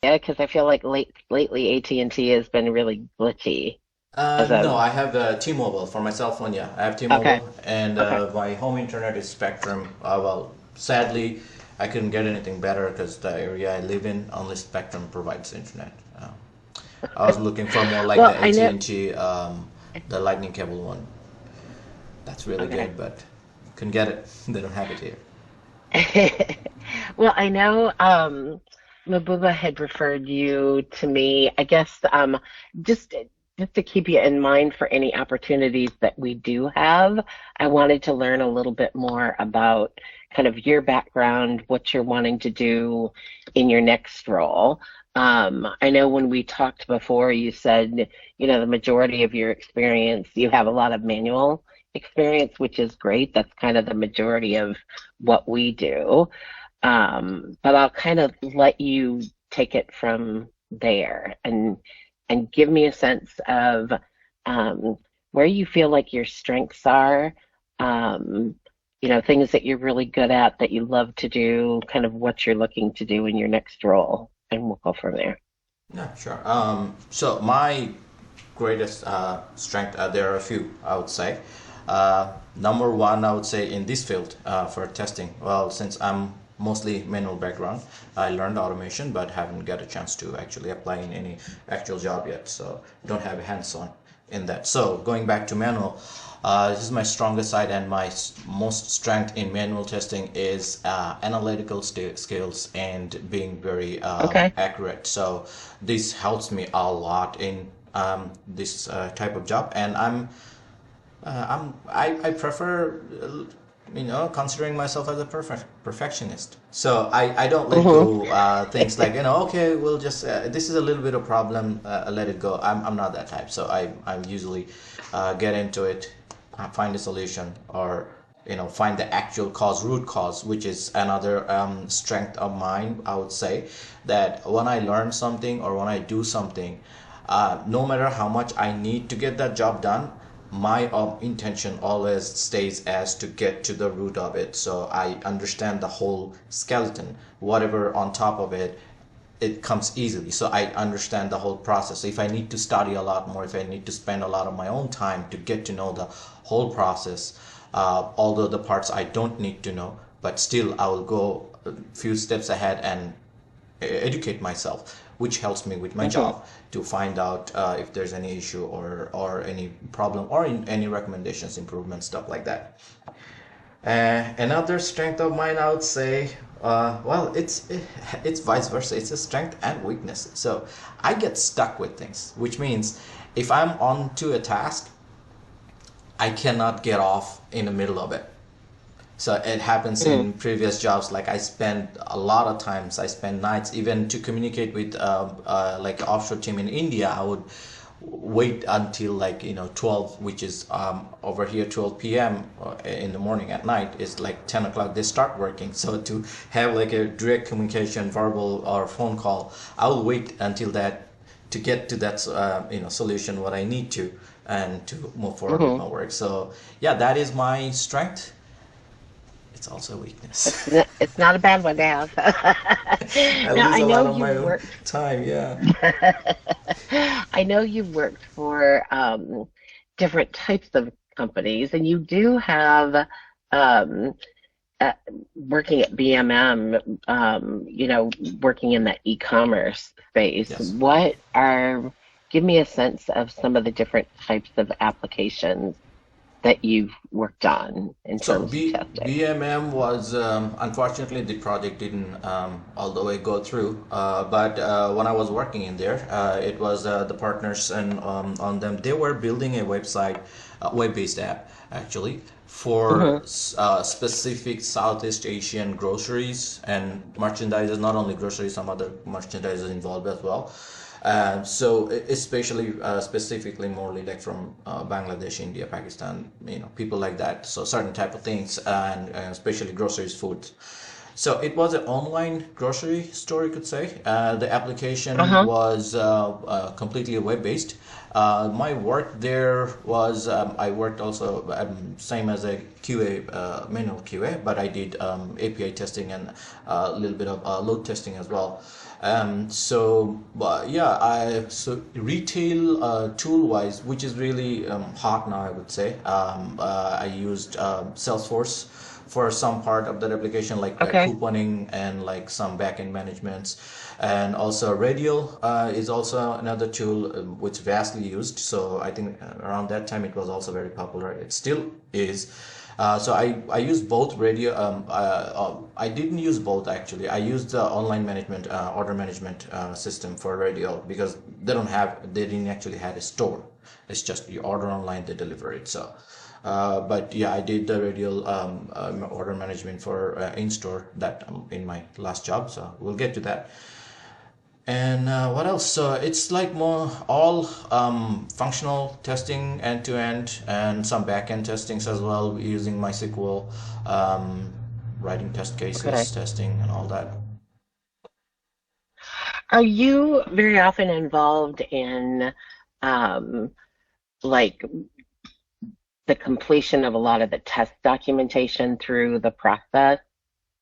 Yeah, because I feel like lately AT&T has been really glitchy as No, of I have T-Mobile for my cell phone. Yeah, I have okay, T-Mobile, and okay. my home internet is Spectrum. Well, sadly, I couldn't get anything better because the area I live in only Spectrum provides internet. I was looking for more like Well, the I know. AT&T, the Lightning cable one. That's really Okay. good, but couldn't get it. They don't have it here. Well, I know Mabuba had referred you to me. I guess just just to keep you in mind for any opportunities that we do have, I wanted to learn a little bit more about kind of your background, what you're wanting to do in your next role. I know when we talked before, you said, the majority of your experience, you have a lot of manual experience, which is great. That's kind of the majority of what we do. But I'll kind of let you take it from there and give me a sense of um, where you feel like your strengths are, um, things that you're really good at that you love to do, kind of what you're looking to do in your next role, and we'll go from there. Yeah, sure. So my greatest strength, there are a few, I would say. Number one, I would say in this field for testing. Well, since I'm mostly manual background, I learned automation, but haven't got a chance to actually apply in any actual job yet. So don't have hands-on in that. So going back to manual, this is my strongest side, and my most strength in manual testing is analytical skills and being very Okay. accurate. So this helps me a lot in this type of job, and I prefer considering myself as a perfectionist. So I don't let Hmm. go things like okay, we'll just this is a little bit of problem, let it go. I'm not that type. So I usually get into it, find a solution, or find the actual cause, root cause, which is another strength of mine. I would say that when I learn something or when I do something, no matter how much I need to get that job done, my intention always stays as to get to the root of it. So I understand the whole skeleton, whatever on top of it, it comes easily. So I understand the whole process. So if I need to study a lot more, if I need to spend a lot of my own time to get to know the whole process, although the parts I don't need to know, but still I will go a few steps ahead and educate myself, which helps me with my Hmm. job to find out if there's any issue or any problem or any recommendations, improvements, stuff like that. Another strength of mine, I would say, well, it's vice versa. It's a strength and weakness. So I get stuck with things, which means if I'm on to a task, I cannot get off in the middle of it. So it happens Hmm. in previous jobs. Like I spend a lot of times, I spend nights even to communicate with like offshore team in India. I would wait until like 12, which is over here 12 p.m. In the morning. At night it's like 10 o'clock they start working. So to have like a direct communication, verbal or phone call, I will wait until that to get to that solution what I need to, and to move forward with Hmm. my work. So yeah, that is my strength. It's also a weakness. It's not a bad one to have. I Now lose I a know lot of you've my own worked. time, yeah. I know you've worked for different types of companies, and you do have um, uh, working at BMM, working in that e-commerce space. Yes. Give me a sense of some of the different types of applications that you've worked on in So terms of testing. BMM was unfortunately the project didn't all the way go through. But when I was working in there, it was the partners and on them. They were building a website, web-based app actually for Hmm. specific Southeast Asian groceries and merchandise. Not only groceries, some other merchandise is involved as well. So especially specifically morely like from Bangladesh, India, Pakistan, people like that. So certain type of things, and especially groceries, food. So it was an online grocery store, you could say. The application Uh-huh. was completely web-based. My work there was I worked also same as a QA, manual QA, but I did API testing and a little bit of load testing as well. Yeah, so retail tool wise, which is really hot now, I would say. I used Salesforce for some part of that application, like Okay. couponing and like some backend managements. And also Radial is also another tool which vastly used. So I think around that time it was also very popular. It still is. I used both radio. I didn't use both actually. I used the online management, order management system for radio because they didn't actually have a store. It's just you order online, they deliver it. But yeah, I did the radial order management for in-store that in my last job. So we'll get to that. And what else? So it's like more all functional testing end to end and some backend testings as well using MySQL, um, writing test cases, Okay. testing, and all that. Are you very often involved in um, like the completion of a lot of the test documentation through the process?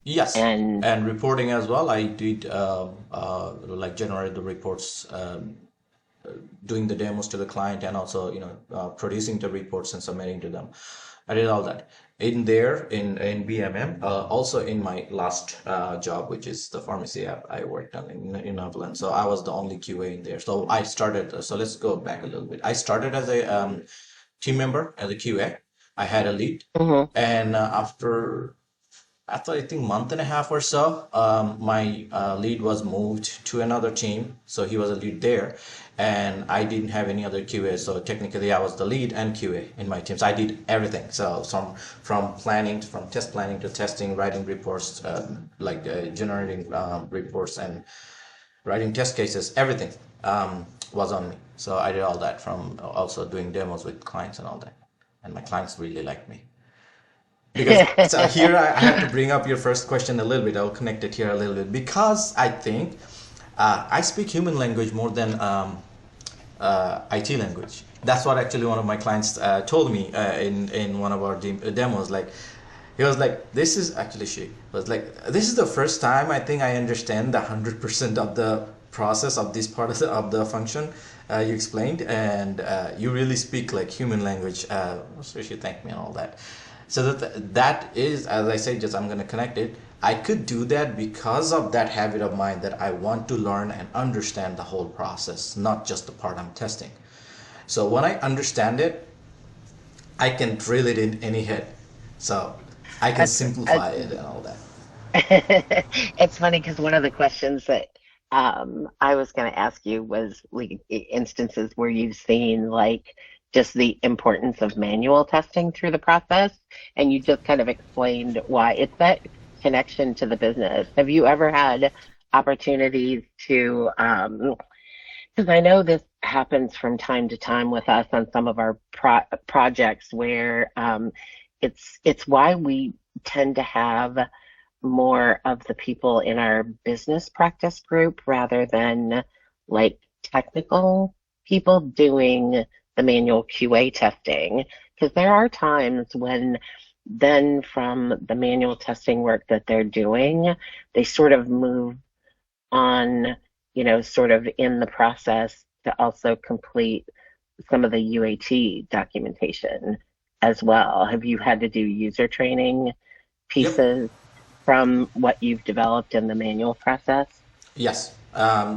Yes, And and reporting as well. I did like generate the reports, doing the demos to the client, and also producing the reports and submitting to them. I did all that in there in BMM. Also in my last job, which is the pharmacy app I worked on in Netherlands. So I was the only QA in there. So I started. So let's go back a little bit. I started as a team member as a QA. I had a lead, Mhm. and after I think month and a half or so, my lead was moved to another team, so he was a lead there, and I didn't have any other QA. So technically, I was the lead and QA in my team. So I did everything. So from planning, from test planning to testing, writing reports, generating reports and writing test cases, everything was on me. So I did all that from also doing demos with clients and all that, and my clients really liked me. Because so here I have to bring up your first question a little bit. I'll connect it here a little bit because I think I speak human language more than IT language. That's what actually one of my clients told me in one of our demos. Like he was like, "This is actually she was like, this is the first time I think I understand the 100% of the process of this part of the function you explained, and you really speak like human language." So she thanked me and all that. So that is, as I said, just I'm gonna connect it. I could do that because of that habit of mine that I want to learn and understand the whole process, not just the part I'm testing. So when I understand it, I can drill it in any head. So I can That's, simplify it and all that. it's funny because one of the questions that I was going to ask you was like instances where you've seen like just the importance of manual testing through the process, and you just kind of explained why. It's that connection to the business. Have you ever had opportunities to, because I know this happens from time to time with us on some of our projects where it's why we tend to have more of the people in our business practice group rather than like technical people doing the manual QA testing. Because there are times when then from the manual testing work that they're doing, they sort of move on, sort of in the process to also complete some of the UAT documentation as well. Have you had to do user training Yep. pieces from what you've developed in the manual process? Yes.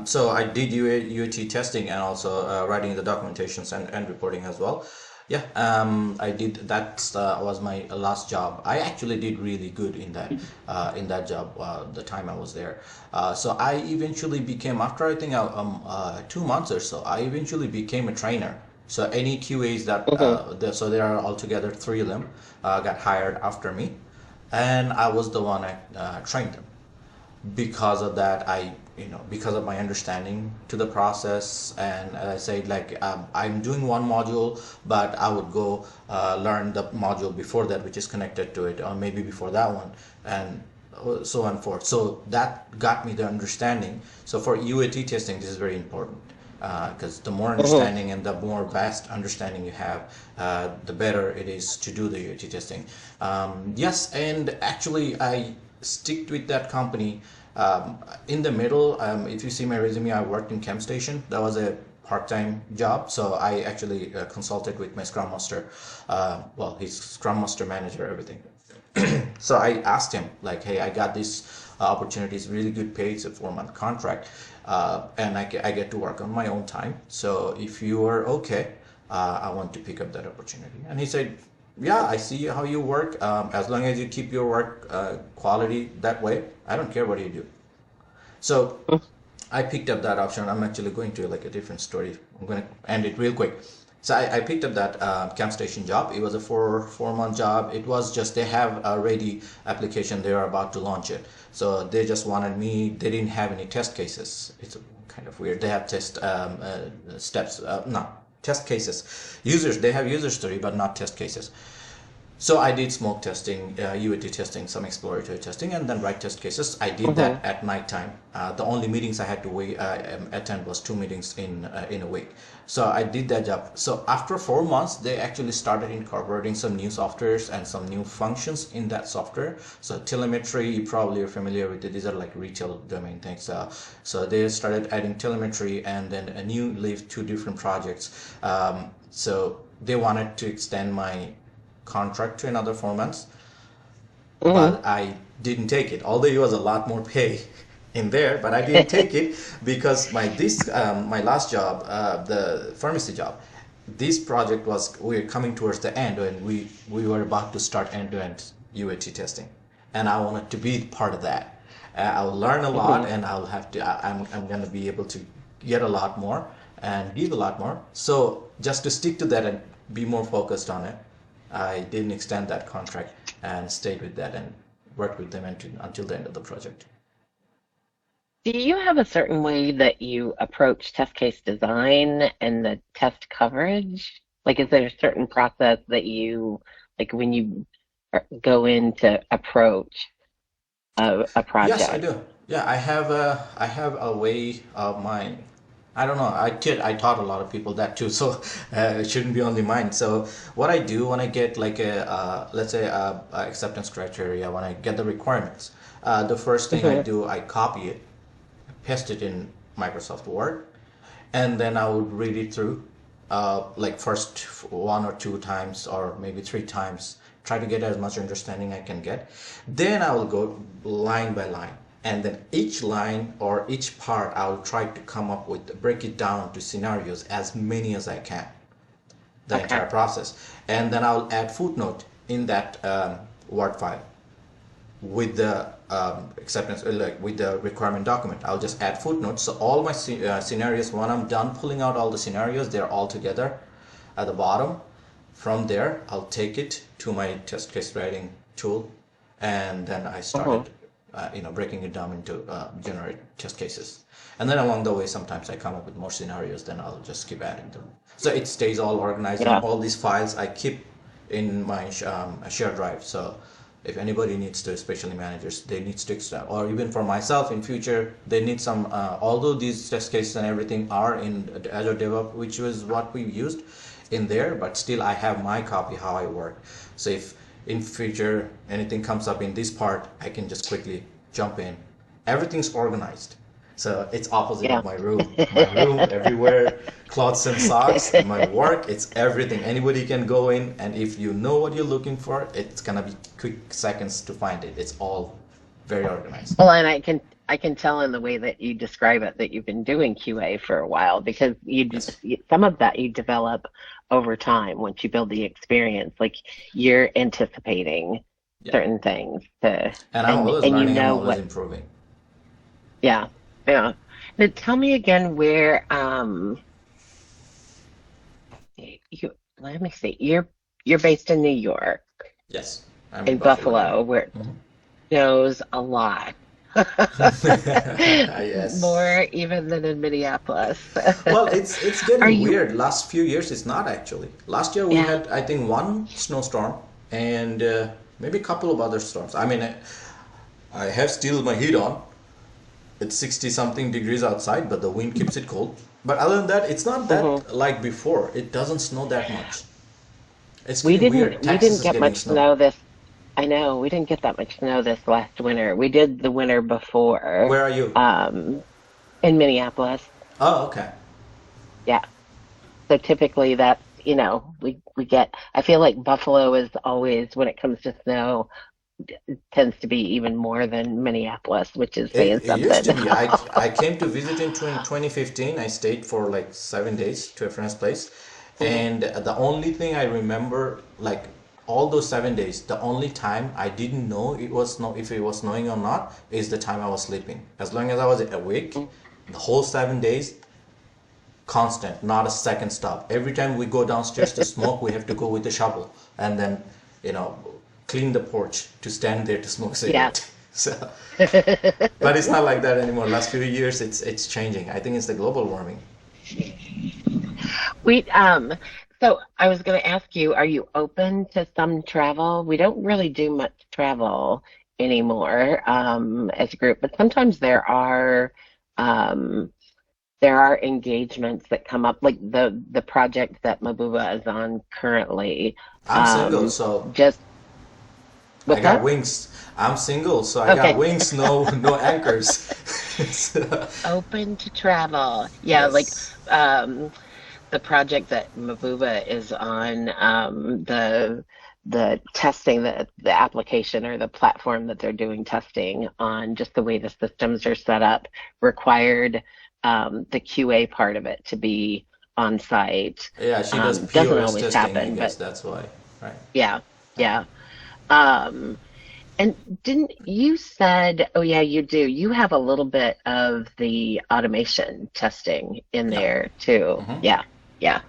So I did UAT testing and also writing the documentations and reporting as well. Yeah, I did. That was my last job. I actually did really good in that job. The time I was there. So I eventually became after I think 2 months or so. I eventually became a trainer. So any QAs Hmm. so there are altogether three of them got hired after me, and I was the one I trained them because of that because of my understanding to the process. And as I said, like I'm doing one module, but I would go learn the module before that which is connected to it, or maybe before that one, and so on forth. So that got me the understanding. So for UAT testing, this is very important because the more Hmm. understanding and the more vast understanding you have, the better it is to do the UAT testing. Yes, and actually, I sticked with that company. In the middle, if you see my resume, I worked in ChemStation. That was a part-time job, so I actually consulted with my Scrum Master. Well, he's Scrum Master manager, everything. So I asked him, like, hey, I got this opportunity. It's really good pay. It's a 4-month contract, and I get to work on my own time. So if you are okay, I want to pick up that opportunity. And he said, yeah, I see how you work. As long as you keep your work quality that way, I don't care what you do. So I picked up that option. I'm actually going to like a different story. I'm going to end it real quick. So I picked up that camp station job. It was a four month job. It was just they have a ready application. They are about to launch it. So they just wanted me. They didn't have any test cases. It's kind of weird. They have test steps. No test cases. Users. They have user story, but not test cases. So I did smoke testing, UAT testing, some exploratory testing, and then write test cases. I did Hmm. that at nighttime. The only meetings I had to attend was 2 meetings in a week. So I did that job. So after 4 months, they actually started incorporating some new softwares and some new functions in that software. So telemetry, you probably are familiar with it. These are like retail domain things. So they started adding telemetry, and then a new leaf, 2 different projects. So they wanted to extend my contract to another 4 months, Hmm. but I didn't take it. Although it was a lot more pay in there, but I didn't take it because my last job, the pharmacy job, this project was we were coming towards the end, and we were about to start end-to-end UAT testing, and I wanted to be part of that. I will learn a lot, Hmm. and I'll have to. I'm going to be able to get a lot more and give a lot more. So just to stick to that and be more focused on it, I didn't extend that contract and stayed with that and worked with them until the end of the project. Do you have a certain way that you approach test case design and the test coverage? Like, is there a certain process that you, like, when you go in to approach a Yes, I project? do. Yeah, I have a way of mine. I don't know. I taught a lot of people that too, so it shouldn't be only mine. So what I do when I get like a let's say a acceptance criteria, when I get the requirements, the first thing I Hmm. do, I copy it, paste it in Microsoft Word, and then I would read it through, like first 1 or 2 times or maybe 3 times. Try to get as much understanding I can get. Then I will go line by line, and then each line or each part I will try to come up with, break it down to scenarios as many as I can, the Okay. entire process, and then I'll add footnote in that Word file with the acceptance, like with the requirement document. I'll just add footnotes. So all my scenarios, when I'm done pulling out all the scenarios, they're all together at the bottom. From there, I'll take it to my test case writing tool, and then I Hmm. started, breaking it down into generate test cases. And then along the way, sometimes I come up with more scenarios. Then I'll just keep adding them. So it stays all organized, and Yeah. all these files I keep in my shared drive. So if anybody needs to, especially managers, they need to extend, or even for myself in future, they need some. Although these test cases and everything are in Azure DevOps, which was what we used in there, but still I have my copy how I work. So if in future anything comes up in this part, I can just quickly jump in. Everything's organized. So it's opposite Yeah. of my room. My room everywhere, clothes and socks. My work, it's everything. Anybody can go in, and if you know what you're looking for, it's gonna be quick seconds to find it. It's all very organized. Well, and I can tell in the way that you describe it that you've been doing QA for a while because Yes. some of that you develop over time once you build the experience. Like you're anticipating Yeah. certain things to And I'm and always and you learning. I'm know always what. improving. Yeah, yeah. Now tell me again where you let me see. You're based in New York, Yes. I'm in in Buffalo, New York. Buffalo, where it Mhm. snows a lot. Yes. More even than in Minneapolis. Well, it's Are getting you, weird. Last few years, it's not actually. Last year we yeah. had, I think, one snowstorm and maybe a couple of other storms. I mean, I have still my heat on. It's 60 something degrees outside, but the wind keeps it cold. But other than that, it's not Hmm. that like before. It doesn't snow that much. It's We getting didn't weird. we Texas didn't is get getting much snow. snow this. I know we didn't get that much snow this last winter. We did the winter before, Where are you? um, in Minneapolis. Oh, okay. Yeah. So typically that's, we get, I feel like Buffalo is always, when it comes to snow, tends to be even more than Minneapolis, which is saying It used something. to be. I came to visit in 2015. I stayed for like 7 days to a friend's place. Mhm. And the only thing I remember, like all those 7 days, the only time I didn't know it was snow, if it was snowing or not, is the time I was sleeping. As long as I was awake, the whole 7 days, constant, not a second stop. Every time we go downstairs to smoke, we have to go with the shovel and then, you know, clean the porch to stand there to smoke Yeah. cigarette. So, but it's not like that anymore. Last few years, it's changing. I think it's the global warming. We so I was going to ask you, are you open to some travel? We don't really do much travel anymore as a group, but sometimes um there are engagements that come up, like the project that Mabuba is on currently. I'm single, Um so just I what's got that? wings. I'm single, so I got Okay. wings, no anchors. So, Open to travel. Yeah, like yes. um the project that Mabuba is on, the testing, the application or the platform that they're doing testing on, just the way the systems are set up, required the QA part of it to be on site. Yeah, she does Doesn't POS always testing, I happen, guess but that's why, right? yeah, yeah. Um, and didn't you said, oh yeah, you do. You have a little bit of the automation testing in Yeah. there too. Hmm. Yeah, yeah.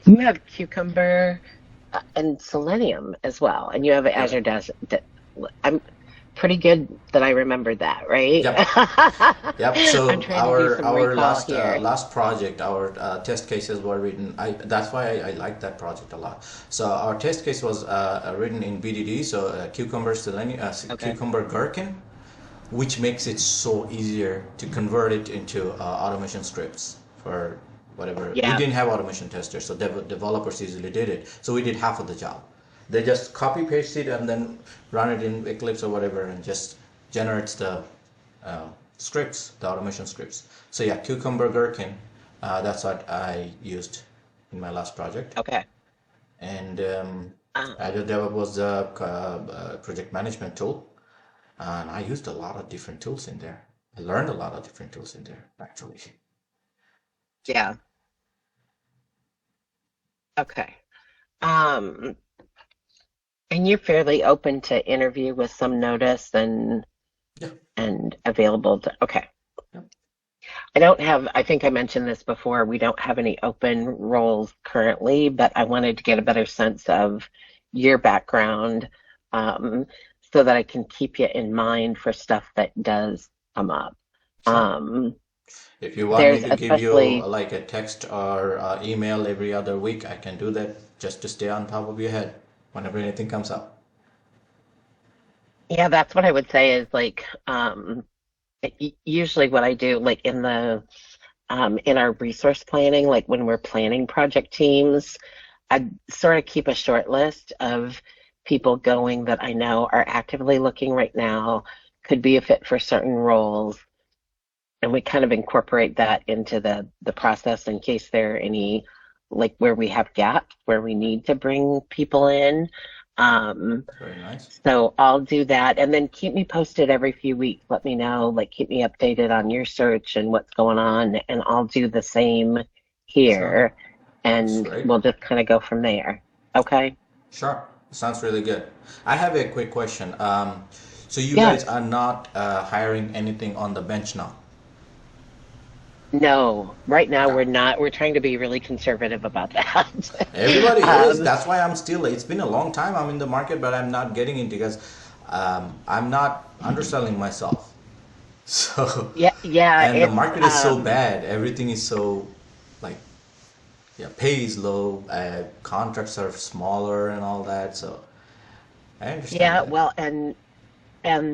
You have Cucumber and Selenium as well, and you have Yep. Azure Dash. I'm pretty good that I remembered that, right? Yep. Yep. I'm So trying to do our some our recall last here. last project, our test cases were written. That's why I like that project a lot. So our test case was written in BDD. So Cucumber Selenium, Okay. Cucumber Gherkin, which makes it so easier to convert it into automation scripts for whatever. We Yeah. didn't have automation testers, so developers easily did it. So we did half of the job. They just copy paste it and then run it in Eclipse or whatever, and just generates the scripts, the automation scripts. So yeah, Cucumber Gherkin, that's what I used in my last project. Okay. And Um, Azure DevOps was the project management tool, and I used a lot of different tools in there. I learned a lot of different tools in there, actually. yeah. Okay. Um, and you're fairly open to interview with some notice Yeah, and available to. Okay. yeah. I don't have, I think I mentioned this before, we don't have any open roles currently, but I wanted to get a better sense of your background, um, so that I can keep you in mind for stuff that does come up. Sure. Um, If you want me there's to give you especially, like a text or email every other week, I can do that just to stay on top of your head whenever anything comes up. yeah, that's what I would say is like, usually what I do, like in our resource planning, like when we're planning project teams, I sort of keep a short list of people going that I know are actively looking right now, could be a fit for certain roles, and we kind of incorporate that into the process in case there are any, like where we have gaps where we need to bring people in. Um, Very nice. so I'll do that and then keep me posted every few weeks. Let me know, like keep me updated on your search and what's going on, and I'll do the same Sure. here That's and great. we'll just kind of go from there. Okay? Sure. Sounds really good. I have a quick question. So you Yes. guys are not hiring anything on the bench now? No, right now Okay. we're not. We're trying to be really conservative about that. Everybody is. um, That's why I'm still. It's been a long time I'm in the market, but I'm not getting into because I'm not underselling myself. So, yeah, yeah, and the it's market is so bad. Everything is so like, yeah, pay is low, contracts are smaller and all that. So I understand yeah, that. well, and and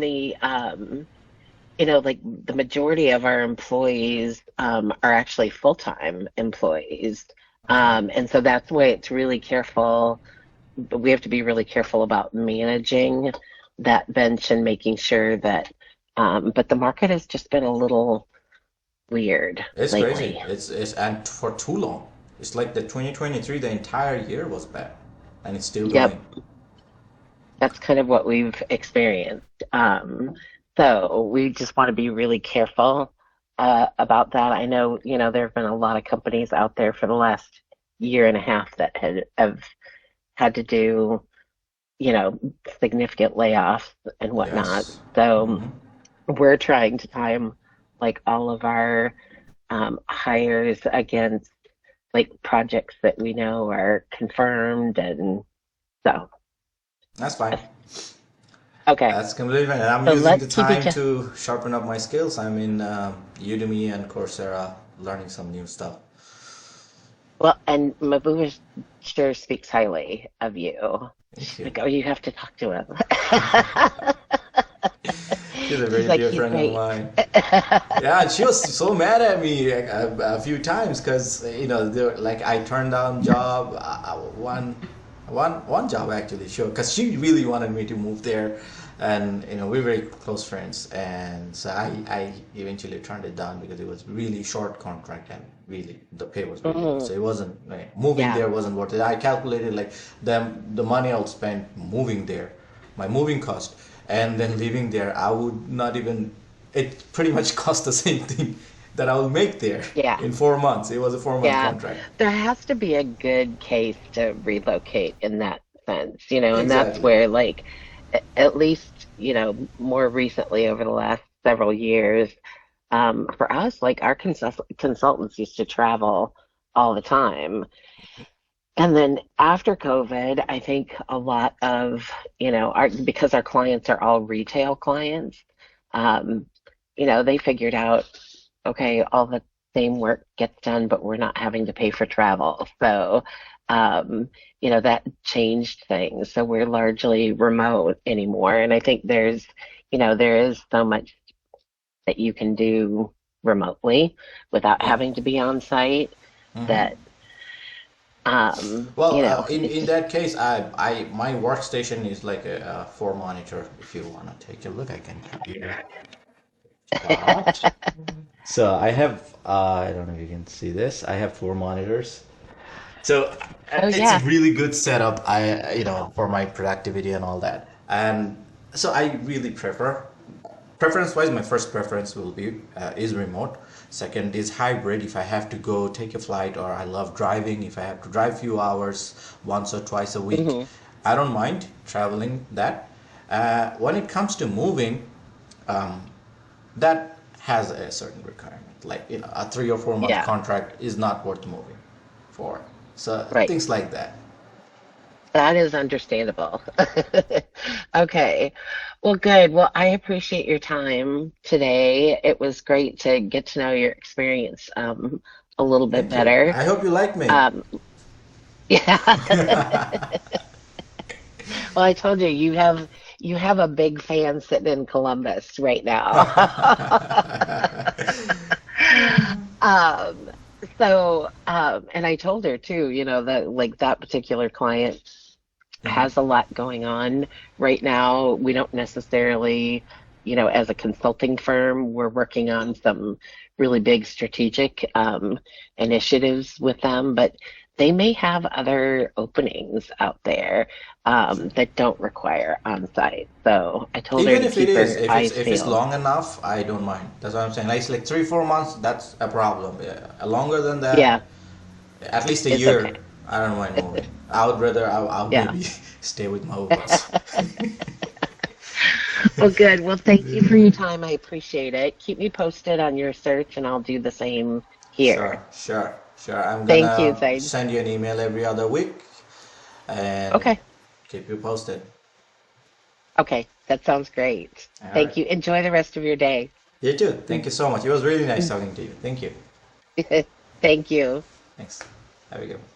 like the majority of our employees are actually full-time employees. Okay. And so that's why it's really careful. We have to be really careful about managing that bench and making sure that, but the market has just been a little weird It's crazy. lately. It's and for too long. It's like the 2023, the entire year was bad, and it's still Yep, going. that's kind of what we've experienced. So we just want to be really careful about that. I know, there have been a lot of companies out there for the last year and a half that have had to do, you know, significant layoffs and whatnot. Yes. So Hmm. we're trying to time like all of our hires against like projects that we know are confirmed, and so That's fine. okay. That's completely fine. And I'm So using the let's keep time each to sharpen up my skills. I'm in Udemy and Coursera learning some new stuff. well, and Mabu sure speaks highly of you. Thank She's you. like, oh, you have to talk to him. She's a She's very like, dear he's friend of great. mine. Yeah, and she was so mad at me a few times because like I turned down job one job actually, sure, because she really wanted me to move there, and we're very close friends, and so I eventually turned it down because it was really short contract and really the pay was really low, Mhm. so it wasn't like, moving Yeah, there wasn't worth it. I calculated like the money I'll spend moving there, my moving cost, and then living there, I would not even. It pretty much cost the same thing that I will make there yeah. in 4 months. It was a 4 month Yeah, contract. there has to be a good case to relocate in that sense, and that's Exactly. where, like, at least, more recently over the last several years, for us, like, our consultants used to travel all the time. And then after COVID, I think a lot of, because our clients are all retail clients, um, they figured out, okay, all the same work gets done, but we're not having to pay for travel. So, that changed things. So we're largely remote anymore. And I think there is so much that you can do remotely without Yeah. having to be on site Hmm. that, Well, it in just, that case, I my workstation is like a four monitor. If you want to take a look, I can give you that. So I have I don't know if you can see this. I have four monitors. So oh, it's a yeah. really good setup. For my productivity and all that. And so I really preference wise, my first preference will be is remote. Second is hybrid. If I have to go take a flight, or I love driving, if I have to drive few hours once or twice a week, Hmm. I don't mind traveling that. When it comes to moving, that has a certain requirement. Like a 3 or 4 month Yeah, contract is not worth moving for. So right. things like that. That is understandable. Okay. Well, good. Well, I appreciate your time today. It was great to get to know your experience a little bit Thank you. better. I hope you like me. Um, yeah. Well, I told you you have a big fan sitting in Columbus right now. Um, and I told her too, that like that particular client has a lot going on right now. We don't necessarily, as a consulting firm, we're working on some really big strategic initiatives with them, but they may have other openings out there that don't require on-site. So I told her Even to if it keep is, her if it's eyes if it's peeled. long enough, I don't mind. That's what I'm saying. Like it's like 3 4 months, that's a problem. Yeah. Longer than that, Yeah, at least a it's okay. year, I don't mind moving. I would rather I'll Yeah. maybe stay with my boss. Well, good. Well, thank you for your time. I appreciate it. Keep me posted on your search, and I'll do the same Sure, here. sure, sure. I'm Thank you, gonna Zaid. send you an email every other week and Okay. keep you posted. Okay. That sounds great. All right. Thank you. Enjoy the rest of your day. You too. Thank you so much. It was really nice talking to you. Thank you. Thank you. Thanks. Have a good one.